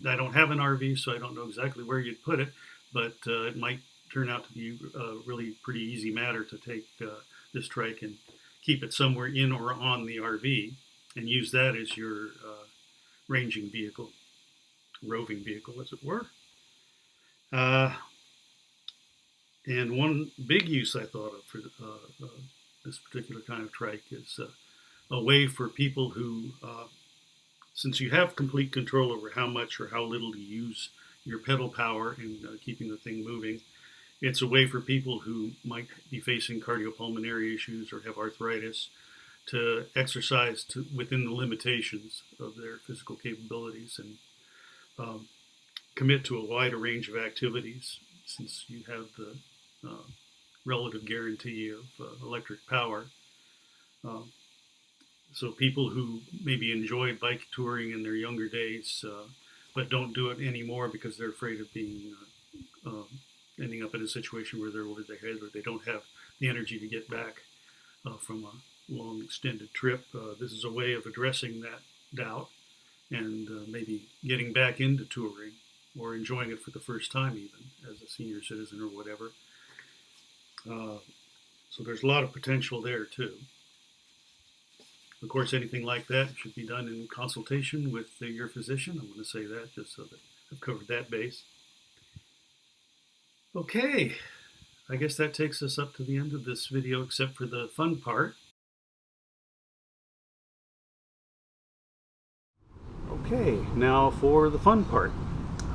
Speaker 1: I don't have an RV, so I don't know exactly where you'd put it, but it might turn out to be a really pretty easy matter to take this trike and keep it somewhere in or on the RV and use that as your ranging vehicle, roving vehicle, as it were. And one big use I thought of for this particular kind of trike is a way for people who, since you have complete control over how much or how little you use your pedal power in keeping the thing moving, it's a way for people who might be facing cardiopulmonary issues or have arthritis to exercise within the limitations of their physical capabilities and commit to a wider range of activities, since you have the relative guarantee of electric power. So people who maybe enjoyed bike touring in their younger days but don't do it anymore because they're afraid of being ending up in a situation where they're over their head or they don't have the energy to get back from a long extended trip. This is a way of addressing that doubt and maybe getting back into touring or enjoying it for the first time, even as a senior citizen or whatever. So there's a lot of potential there too. Of course, anything like that should be done in consultation with your physician. I'm going to say that just so that I've covered that base. Okay, I guess that takes us up to the end of this video, except for the fun part. Okay, now for the fun part.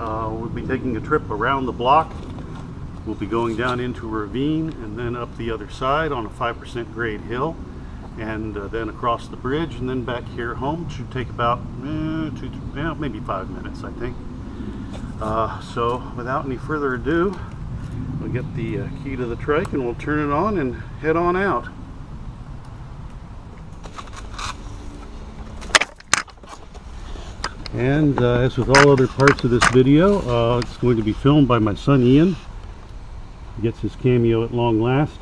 Speaker 1: We'll be taking a trip around the block. We'll be going down into a ravine and then up the other side on a 5% grade hill, and then across the bridge and then back here home. Should take about maybe 5 minutes, I think. So without any further ado, we'll get the key to the trike and we'll turn it on and head on out. And as with all other parts of this video, it's going to be filmed by my son Ian. He gets his cameo at long last.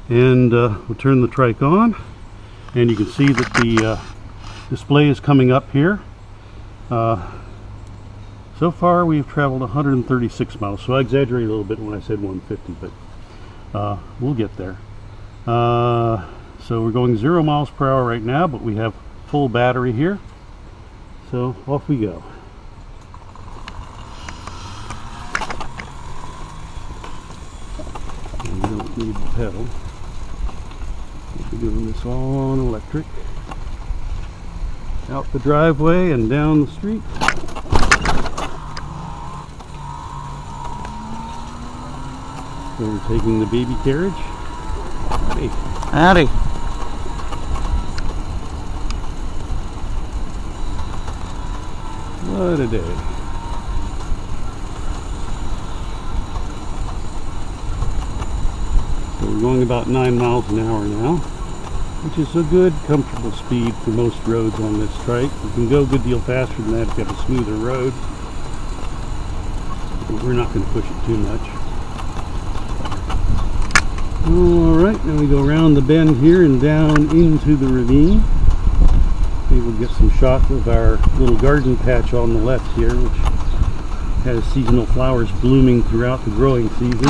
Speaker 1: And we'll turn the trike on, and you can see that the display is coming up here. So far we've traveled 136 miles, so I exaggerated a little bit when I said 150, but we'll get there. So we're going 0 miles per hour right now, but we have full battery here. So off we go. And we don't need the pedal. We'll be doing this all on electric. Out the driveway and down the street. So we're taking the baby carriage. Howdy.
Speaker 2: Howdy.
Speaker 1: What a day. So we're going about 9 miles an hour now, which is a good, comfortable speed for most roads on this trike. You can go a good deal faster than that if you have a smoother road, but we're not going to push it too much. Alright, now we go around the bend here and down into the ravine. Maybe we'll get some shots of our little garden patch on the left here, which has seasonal flowers blooming throughout the growing season.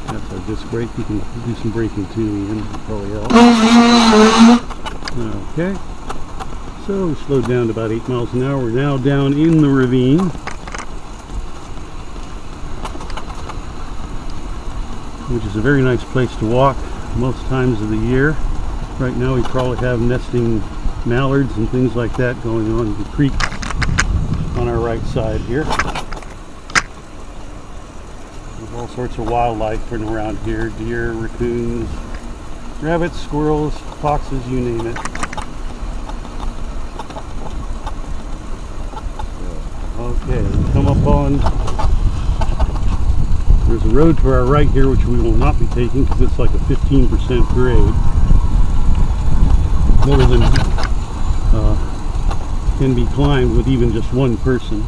Speaker 1: That's our disc brake. You can do some braking too, Ian. It'll probably help. Okay. So we slowed down to about 8 miles an hour. We're now down in the ravine. Which is a very nice place to walk most times of the year. Right now we probably have nesting mallards and things like that going on. The creek on our right side here. There's all sorts of wildlife around here. Deer, raccoons, rabbits, squirrels, foxes, you name it. Okay, we come up on, there's a road to our right here which we will not be taking because it's like a 15% grade. More than can be climbed with even just one person.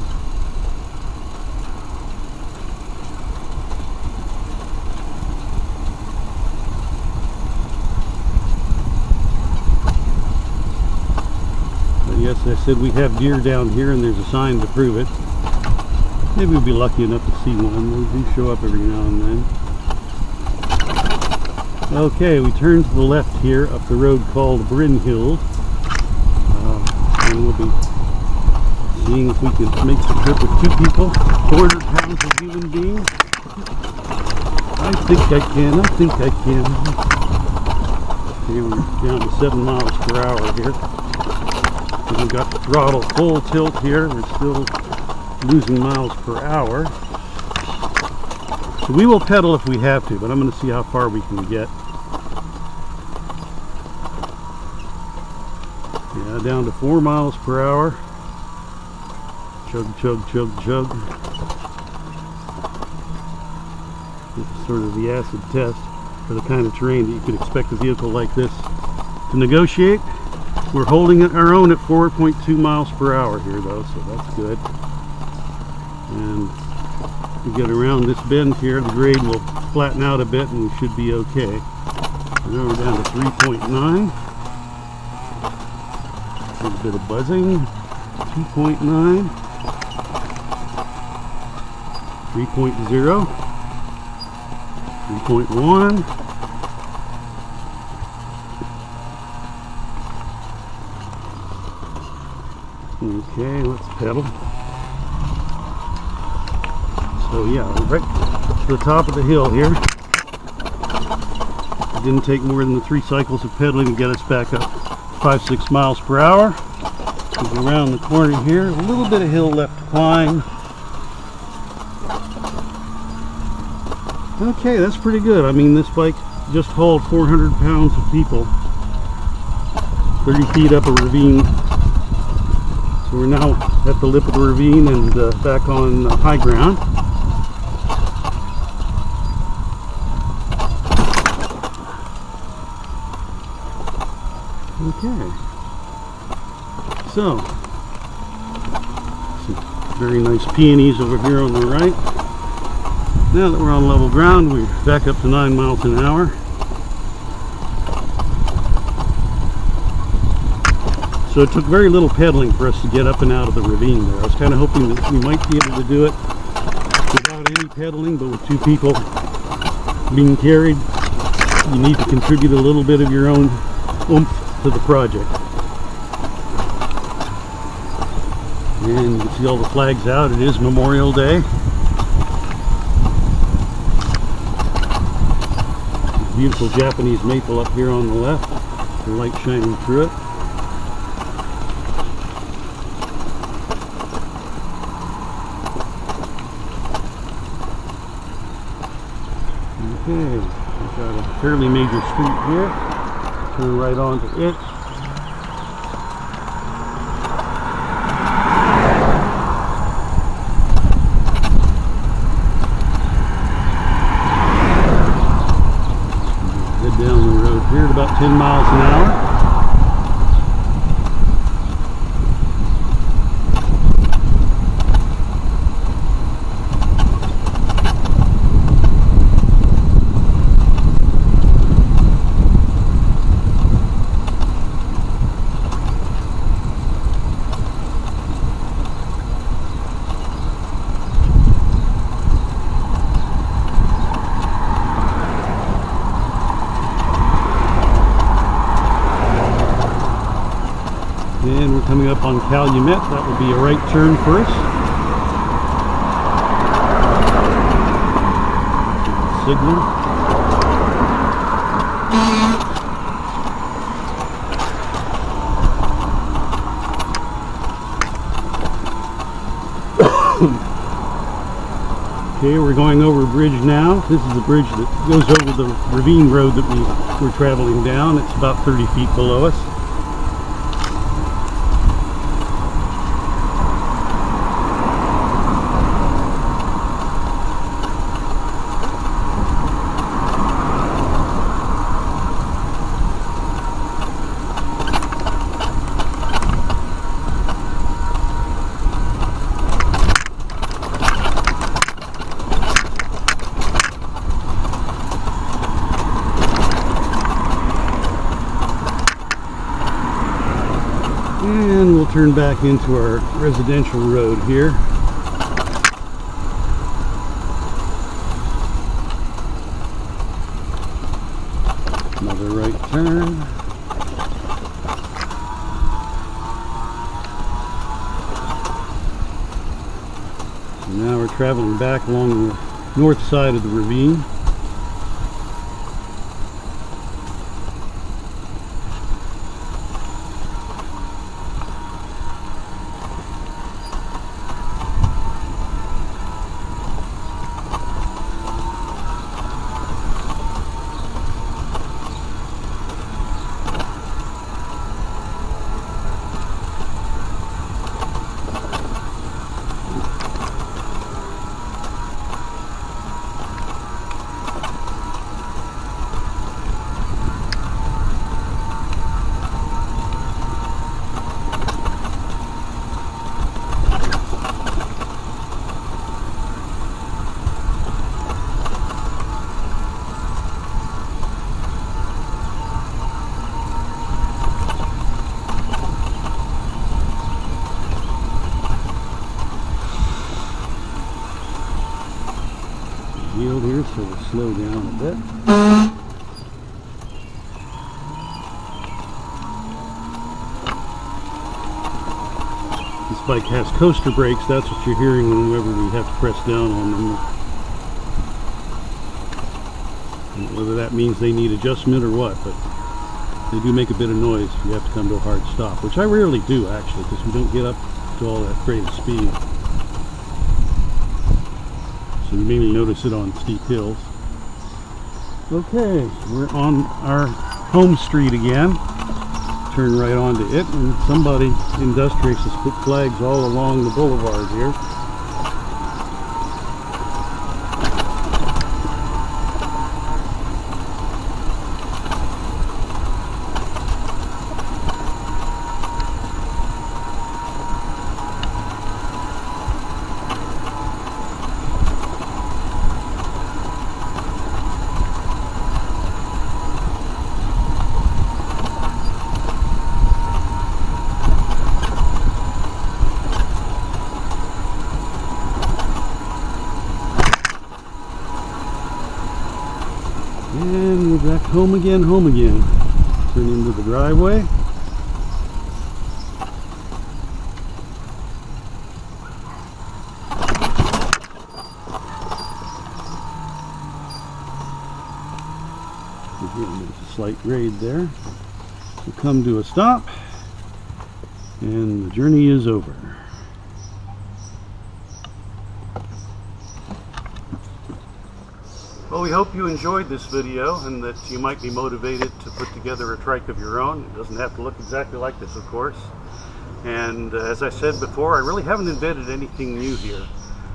Speaker 1: But yes, I said we have deer down here and there's a sign to prove it. Maybe we'll be lucky enough to see one. They do show up every now and then. Okay, we turn to the left here up the road called Bryn Hills. And we'll be seeing if we can make the trip with 2 people, 400 pounds of human beings. I think I can, I think I can. Okay, we're down to 7 miles per hour here. And we've got the throttle full tilt here. We're still losing miles per hour. So we will pedal if we have to, but I'm going to see how far we can get. Yeah, down to 4 miles per hour. Chug, chug, chug, chug. This is sort of the acid test for the kind of terrain that you could expect a vehicle like this to negotiate. We're holding our own at 4.2 miles per hour here though, so that's good. And we get around this bend here, the grade will flatten out a bit and we should be okay. Now we're down to 3.9. A little bit of buzzing. 2.9. 3.0. 3.1. Okay, let's pedal. So yeah, we're right to the top of the hill here. It didn't take more than the 3 cycles of pedaling to get us back up 5-6 miles per hour. We'll go around the corner here, a little bit of hill left to climb. Okay, that's pretty good. I mean, this bike just hauled 400 pounds of people 30 feet up a ravine. So we're now at the lip of the ravine and back on high ground. Okay, so some very nice peonies over here on the right. Now that we're on level ground, we're back up to 9 miles an hour. So it took very little pedaling for us to get up and out of the ravine there. I was kind of hoping that we might be able to do it without any pedaling, but with 2 people being carried, you need to contribute a little bit of your own oomph to the project. And you can see all the flags out. It is Memorial Day. Beautiful Japanese maple up here on the left, the light shining through it. Okay, we've got a fairly major street here. Turn right onto it. Head down the road here at about 10 miles an hour. And we're coming up on Calumet. That will be a right turn first. Signal. Okay, we're going over a bridge now. This is the bridge that goes over the ravine road that we were traveling down. It's about 30 feet below us. And we'll turn back into our residential road here. Another right turn. And now we're traveling back along the north side of the ravine. Yield here, so we'll slow down a bit. This bike has coaster brakes. That's what you're hearing whenever we have to press down on them. And whether that means they need adjustment or what, but they do make a bit of noise if you have to come to a hard stop, which I rarely do actually, because we don't get up to all that great of speed. So you mainly notice it on steep hills. Okay, we're on our home street again. Turn right onto it, and somebody industrious has put flags all along the boulevard here. And we're back home again, Turn into the driveway. Again, there's a slight grade there. We come to a stop, and the journey is over. Well, we hope you enjoyed this video and that you might be motivated to put together a trike of your own. It doesn't have to look exactly like this, of course. And as I said before, I really haven't invented anything new here.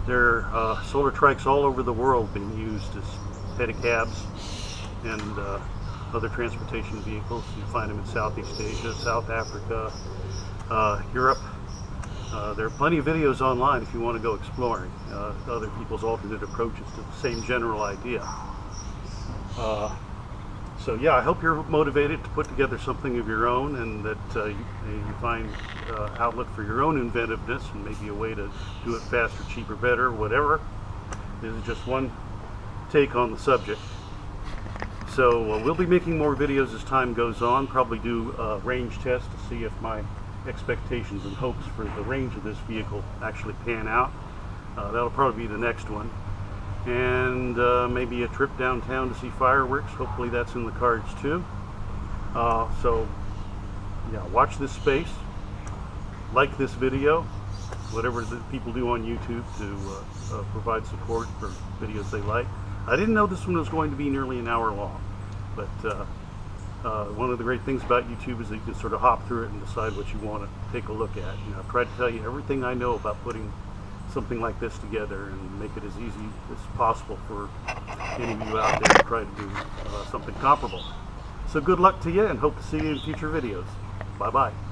Speaker 1: There are solar trikes all over the world being used as pedicabs and other transportation vehicles. You find them in Southeast Asia, South Africa, Europe. There are plenty of videos online if you want to go exploring other people's alternate approaches to the same general idea. So yeah, I hope you're motivated to put together something of your own, and that you find outlet for your own inventiveness and maybe a way to do it faster, cheaper, better, whatever. This is just one take on the subject. So we'll be making more videos as time goes on, probably do a range test to see if my expectations and hopes for the range of this vehicle actually pan out. That'll probably be the next one. And maybe a trip downtown to see fireworks. Hopefully that's in the cards too. So yeah, watch this space, like this video, whatever the people do on YouTube to provide support for videos they like. I didn't know this one was going to be nearly an hour long, but one of the great things about YouTube is that you can sort of hop through it and decide what you want to take a look at. You know, I've tried to tell you everything I know about putting something like this together and make it as easy as possible for any of you out there to try to do something comparable. So good luck to you, and hope to see you in future videos. Bye-bye.